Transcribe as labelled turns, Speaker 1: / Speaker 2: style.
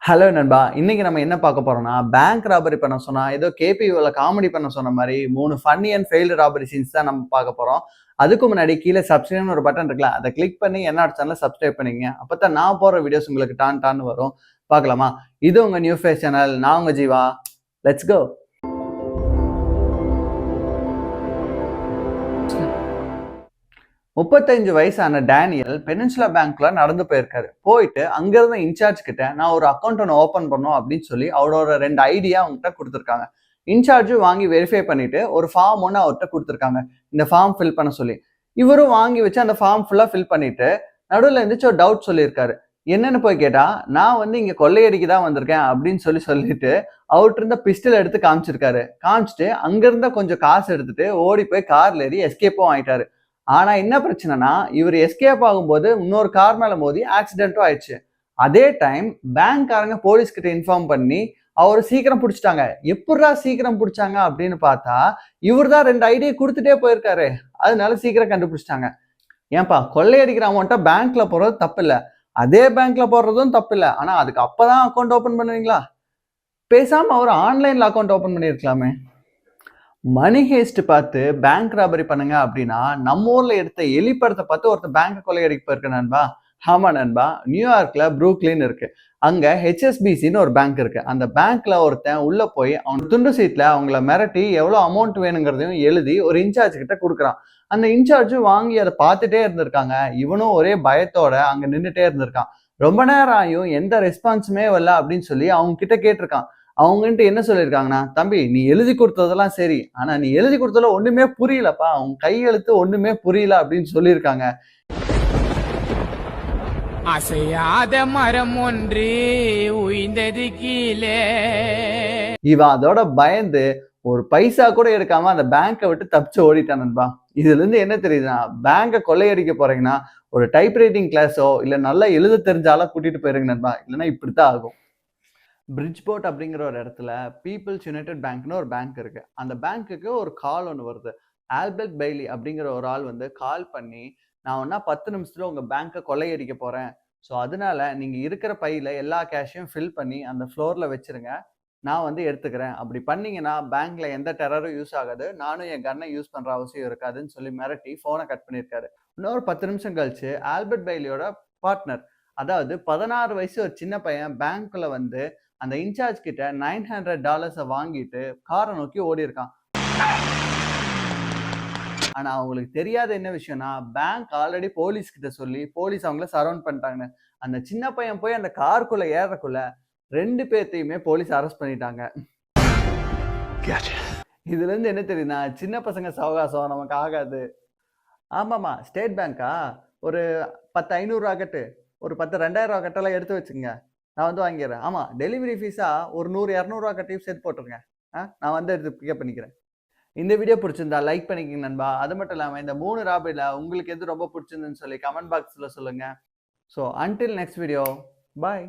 Speaker 1: Hello நண்பா, இன்னைக்கு நம்ம என்ன பார்க்க போறோம்னா, பேங்க் ராபரி பண்ண சொன்னா, ஏதோ கேபிவில காமெடி பண்ண சொன்ன மாரி 3 funny and failed robbery scenes தான் நம்ம பார்க்க போறோம். அதுக்கு முன்னாடி கீழ சப்ஸ்கிரைப்னு ஒரு பட்டன் இருக்குல்ல, அத கிளிக் பண்ணி என்னோட சேனல சப்ஸ்கிரைப் பண்ணிக்கங்க. அப்பதான் நான் போடுற வீடியோஸ் உங்களுக்கு டான் டான்னு வரும். பார்க்கலாமா? இது உங்க நியூ ஃபேஸ் சேனல். நான் உங்க ஜீவா. Let's go. 35 வயசான டேனியல் பெனின்சுலா பேங்க்ல நடந்து போயிருக்காரு. போயிட்டு அங்க இருந்த இன்சார்ஜ் கிட்ட நான் ஒரு அக்கௌண்ட் ஒன்று ஓபன் பண்ணும் அப்படின்னு சொல்லி அவரோட 2 ஐடியா அவங்ககிட்ட கொடுத்துருக்காங்க. இன்சார்ஜ் வாங்கி வெரிஃபை பண்ணிட்டு ஒரு ஃபார்ம் ஒன்று அவர்கிட்ட கொடுத்துருக்காங்க. இந்த ஃபார்ம் ஃபில் பண்ண சொல்லி இவரும் வாங்கி வச்சு அந்த ஃபார்ம் ஃபுல்லா ஃபில் பண்ணிட்டு நடுவில் இருந்துச்சு ஒரு டவுட் சொல்லியிருக்காரு. என்னன்னு போய் கேட்டா, நான் வந்து இங்க கொள்ளையடிக்க தான் வந்திருக்கேன் அப்படின்னு சொல்லிட்டு அவர்கிட்ட இருந்த பிஸ்டல் எடுத்து காமிச்சிருக்காரு. காமிச்சிட்டு அங்க இருந்த கொஞ்சம் காசு எடுத்துட்டு ஓடி போய் கார்ல ஏறி எஸ்கேப்பும் ஆயிட்டாரு. ஆனா என்ன பிரச்சனைனா, இவர் எஸ்கேப் ஆகும்போது இன்னொரு கார் மேல மோதி ஆக்சிடென்ட்டும் ஆயிடுச்சு. அதே டைம் பேங்க்காரங்க போலீஸ் கிட்ட இன்ஃபார்ம் பண்ணி அவரை சீக்கிரம் பிடிச்சிட்டாங்க. எப்படிடா சீக்கிரம் பிடிச்சாங்க அப்படின்னு பார்த்தா, இவர் தான் 2 ஐடியா கொடுத்துட்டே போயிருக்காரு. அதனால சீக்கிரம் கண்டுபிடிச்சிட்டாங்க. ஏன்பா, கொள்ளையடிக்கிற அமௌண்ட்டை பேங்க்ல போடுறது தப்பு இல்ல, அதே பேங்க்ல போடுறதும் தப்பு இல்ல. ஆனா அதுக்கு அப்பதான் அக்கௌண்ட் ஓபன் பண்ணுவீங்களா? பேசாம அவர் ஆன்லைன்ல அக்கௌண்ட் ஓபன் பண்ணிருக்கலாமே. மணி ஹேஸ்ட் பார்த்து பேங்க் ராபரி பண்ணுங்க அப்படின்னா, நம்ம ஊர்ல எடுத்த எலி படத்தை பார்த்து ஒருத்தர் பேங்க் கொள்ளையடிக்க போயிருக்க நண்பா. ஆமா நண்பா, நியூயார்க்ல ப்ரூக்லின் இருக்கு. அங்க ஹெச்எஸ்பிசின்னு ஒரு பேங்க் இருக்கு. அந்த பேங்க்ல ஒருத்தன் உள்ள போய் அவன் துண்டு சீட்ல அவங்கள மிரட்டி எவ்வளவு அமௌண்ட் வேணுங்கிறதையும் எழுதி ஒரு இன்சார்ஜ் கிட்ட கொடுக்குறான். அந்த இன்சார்ஜ் வாங்கி அதை பார்த்துட்டே இருந்திருக்காங்க. இவனும் ஒரே பயத்தோட அங்க நின்றுட்டே இருந்திருக்கான். ரொம்ப நேரம் ஆயும் எந்த ரெஸ்பான்ஸுமே வரல அப்படின்னு சொல்லி அவங்க கிட்ட கேட்டிருக்கான். அவங்கன்ட்டு என்ன சொல்லியிருக்காங்கன்னா, தம்பி நீ எழுதி கொடுத்ததெல்லாம் சரி, ஆனா நீ எழுதி கொடுத்ததுல ஒண்ணுமே புரியலப்பா, உன் கையெழுத்து ஒண்ணுமே புரியல அப்படின்னு சொல்லியிருக்காங்க. அசையாத மரம் ஒன்று உயிர்ந்தது கீழே. இவன் அதோட பயந்து ஒரு பைசா கூட எடுக்காம அந்த பேங்கை விட்டு தப்பிச்சு ஓடிட்டான் நண்பா. இதுல இருந்து என்ன தெரியுதுன்னா, பேங்கை கொள்ளையடிக்க போறீங்கன்னா ஒரு டைப் ரைட்டிங் கிளாஸோ இல்ல நல்லா எழுத தெரிஞ்சாலும் கூட்டிட்டு போயிருங்க நண்பா. இல்லைன்னா இப்படித்தான் ஆகும். பிரிட்ஜ்போர்ட் அப்படிங்கிற ஒரு இடத்துல பீப்புள்ஸ் யுனைடெட் பேங்க்னு ஒரு பேங்க் இருக்கு. அந்த பேங்க்குக்கு ஒரு கால் ஒன்று வருது. ஆல்பர்ட் பெய்லி அப்படிங்கிற ஒரு ஆள் வந்து கால் பண்ணி, நான் ஒன்னா 10 நிமிஷத்துல உங்க பேங்கை கொள்ளையடிக்க போறேன். ஸோ அதனால நீங்க இருக்கிற பையில எல்லா கேஷையும் ஃபில் பண்ணி அந்த ஃப்ளோர்ல வச்சிருங்க, நான் வந்து எடுத்துக்கிறேன். அப்படி பண்ணீங்கன்னா பேங்க்ல எந்த டெரரும் யூஸ் ஆகாது, நானும் என் கன்னை யூஸ் பண்ற அவசியம் இருக்காதுன்னு சொல்லி மிரட்டி போனை கட் பண்ணியிருக்காரு. இன்னொரு 10 நிமிஷம் கழிச்சு ஆல்பர்ட் பெய்லியோட பார்ட்னர், அதாவது 16 வயசு ஒரு சின்ன பையன் பேங்க்ல வந்து அந்த இன்சார்ஜ் கிட்ட $900 வாங்கிட்டு காரை நோக்கி ஓடி இருக்கான். ஆனா அவங்களுக்கு தெரியாத என்ன விஷயம்னா, பேங்க் ஆல்ரெடி போலீஸ் கிட்ட சொல்லி போலீஸ் அவங்கள சரவுண்ட் பண்ணிட்டாங்க. அந்த சின்ன பையன் போய் அந்த காருக்குள்ள ஏறக்குள்ள 2 பேர்த்தையுமே போலீஸ் அரெஸ்ட் பண்ணிட்டாங்க. இதுல இருந்து என்ன தெரியுதுன்னா, சின்ன பசங்க சவகாசம் நமக்கு ஆகாது. ஆமாமா, ஸ்டேட் பேங்கா ஒரு 10 500 கட்டு, ஒரு 10 2000 கட்டெல்லாம் எடுத்து வச்சுங்க, நான் வந்து வாங்கிடுறேன். ஆமா, டெலிவரி ஃபீஸா ஒரு 100 200 கட்டையும் சேர்த்து போட்டுருங்க. நான் வந்து எடுத்து பிக்கப் பண்ணிக்கிறேன். இந்த வீடியோ பிடிச்சிருந்தா லைக் பண்ணிக்கங்க நண்பா. அது மட்டும் இல்லாம இந்த 3 ராபரில உங்களுக்கு எது ரொம்ப பிடிச்சிருந்துன்னு சொல்லி கமெண்ட் பாக்ஸ்ல சொல்லுங்க. ஸோ அன்டில் நெக்ஸ்ட் வீடியோ, பாய்.